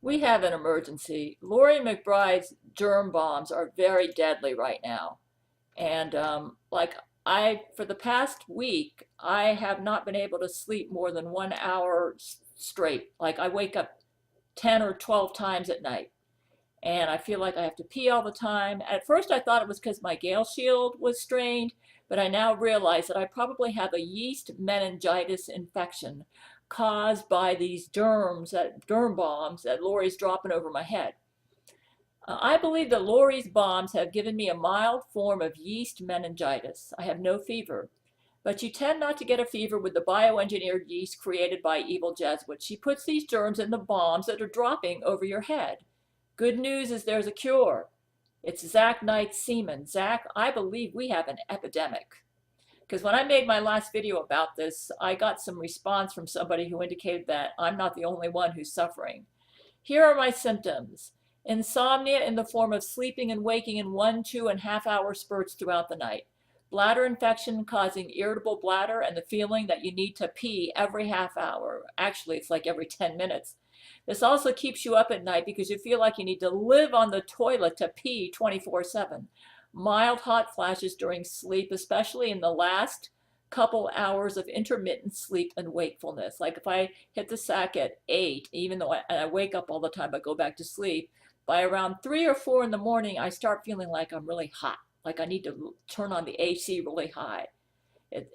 We have an emergency. Loree McBride's germ bombs are very deadly right now. And for the past week, I have not been able to sleep more than 1 hour straight. Like I wake up 10 or 12 times at night. And I feel like I have to pee all the time. At first, I thought it was because my Gail shield was strained, but I now realize that I probably have a yeast meningitis infection caused by these germ bombs that Loree's dropping over my head. I believe that Loree's bombs have given me a mild form of yeast meningitis. I have no fever. But you tend not to get a fever with the bioengineered yeast created by evil Jesuits. She puts these germs in the bombs that are dropping over your head. Good news is there's a cure. It's Zach Knight's semen. Zach, I believe we have an epidemic. Because when I made my last video about this, I got some response from somebody who indicated that I'm not the only one who's suffering. Here are my symptoms. Insomnia in the form of sleeping and waking in 1, 2.5 hour spurts throughout the night. Bladder infection causing irritable bladder and the feeling that you need to pee every half hour. Actually, it's like every 10 minutes. This also keeps you up at night because you feel like you need to live on the toilet to pee 24/7. Mild hot flashes during sleep, especially in the last couple hours of intermittent sleep and wakefulness. Like if I hit the sack at 8, even though I wake up all the time, but go back to sleep, by around 3 or 4 in the morning, I start feeling like I'm really hot, like I need to turn on the AC really high.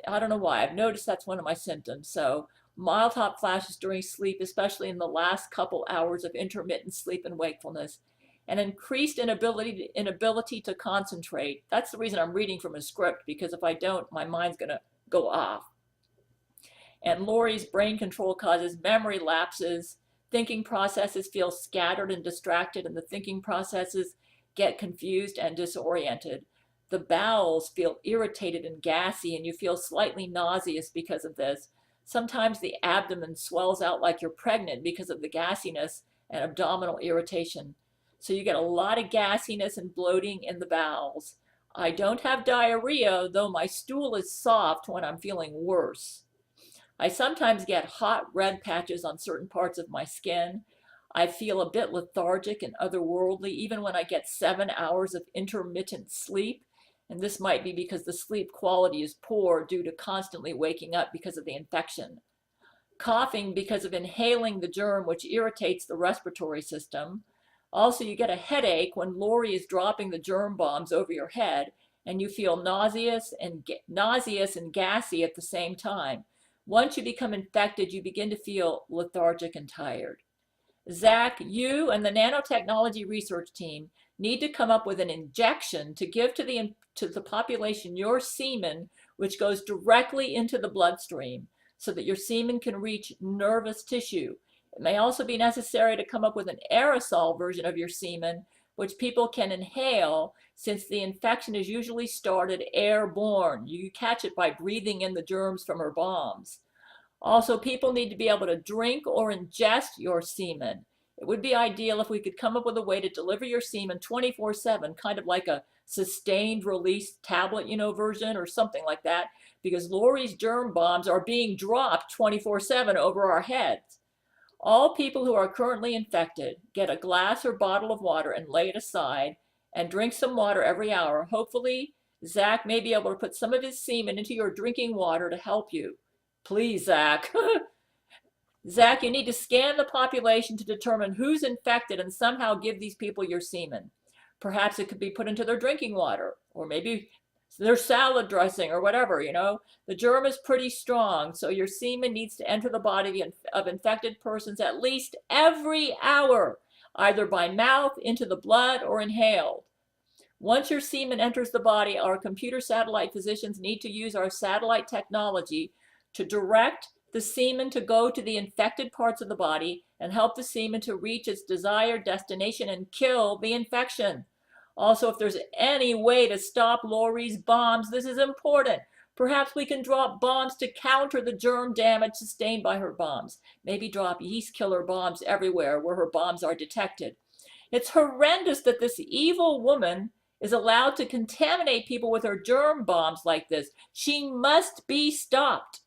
I don't know why. I've noticed that's one of my symptoms. So mild hot flashes during sleep, especially in the last couple hours of intermittent sleep and wakefulness, and increased inability to concentrate. That's the reason I'm reading from a script, because if I don't, my mind's going to go off. And Loree's brain control causes memory lapses. Thinking processes feel scattered and distracted, and the thinking processes get confused and disoriented. The bowels feel irritated and gassy, and you feel slightly nauseous because of this. Sometimes the abdomen swells out like you're pregnant because of the gassiness and abdominal irritation. So you get a lot of gassiness and bloating in the bowels. I don't have diarrhea, though my stool is soft when I'm feeling worse. I sometimes get hot red patches on certain parts of my skin. I feel a bit lethargic and otherworldly even when I get 7 hours of intermittent sleep. And this might be because the sleep quality is poor due to constantly waking up because of the infection. Coughing because of inhaling the germ, which irritates the respiratory system. Also, you get a headache when Loree is dropping the germ bombs over your head, and you feel nauseous and gassy at the same time. Once you become infected, you begin to feel lethargic and tired. Zach, you and the nanotechnology research team need to come up with an injection to give to the population your semen, which goes directly into the bloodstream so that your semen can reach nervous tissue. It may also be necessary to come up with an aerosol version of your semen, which people can inhale, since the infection is usually started airborne. You catch it by breathing in the germs from her bombs. Also, people need to be able to drink or ingest your semen. It would be ideal if we could come up with a way to deliver your semen 24/7, kind of like a sustained release tablet, version or something like that, because Loree's germ bombs are being dropped 24/7 over our heads. All people who are currently infected get a glass or bottle of water and lay it aside and drink some water every hour. Hopefully, Zach may be able to put some of his semen into your drinking water to help you. Please, Zach. Zach, you need to scan the population to determine who's infected and somehow give these people your semen. Perhaps it could be put into their drinking water, or maybe their salad dressing or whatever, The germ is pretty strong, so your semen needs to enter the body of infected persons at least every hour, either by mouth, into the blood, or inhaled. Once your semen enters the body, our computer satellite physicians need to use our satellite technology to direct the semen to go to the infected parts of the body and help the semen to reach its desired destination and kill the infection. Also, if there's any way to stop Loree's bombs, this is important. Perhaps we can drop bombs to counter the germ damage sustained by her bombs. Maybe drop yeast killer bombs everywhere where her bombs are detected. It's horrendous that this evil woman is allowed to contaminate people with her germ bombs like this. She must be stopped.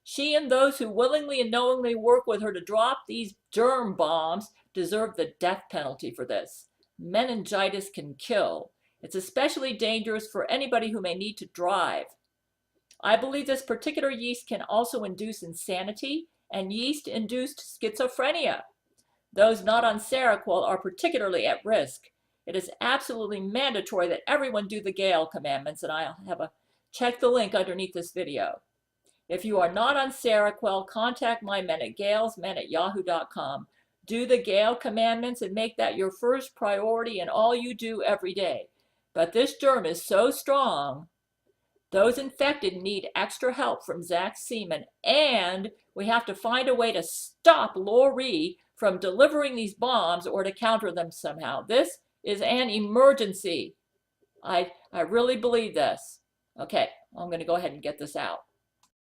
She and those who willingly and knowingly work with her to drop these germ bombs deserve the death penalty for this. Meningitis can kill. It's especially dangerous for anybody who may need to drive. I believe this particular yeast can also induce insanity and yeast-induced schizophrenia. Those not on Seroquel are particularly at risk. It is absolutely mandatory that everyone do the Gail commandments, and I'll have check the link underneath this video. If you are not on Seroquel, contact my men at gailsmen@yahoo.com. Do the Gail commandments and make that your first priority in all you do every day. But this germ is so strong, those infected need extra help from Zach's semen, and we have to find a way to stop Loree from delivering these bombs or to counter them somehow. This is an emergency. I really believe this. Okay, I'm going to go ahead and get this out.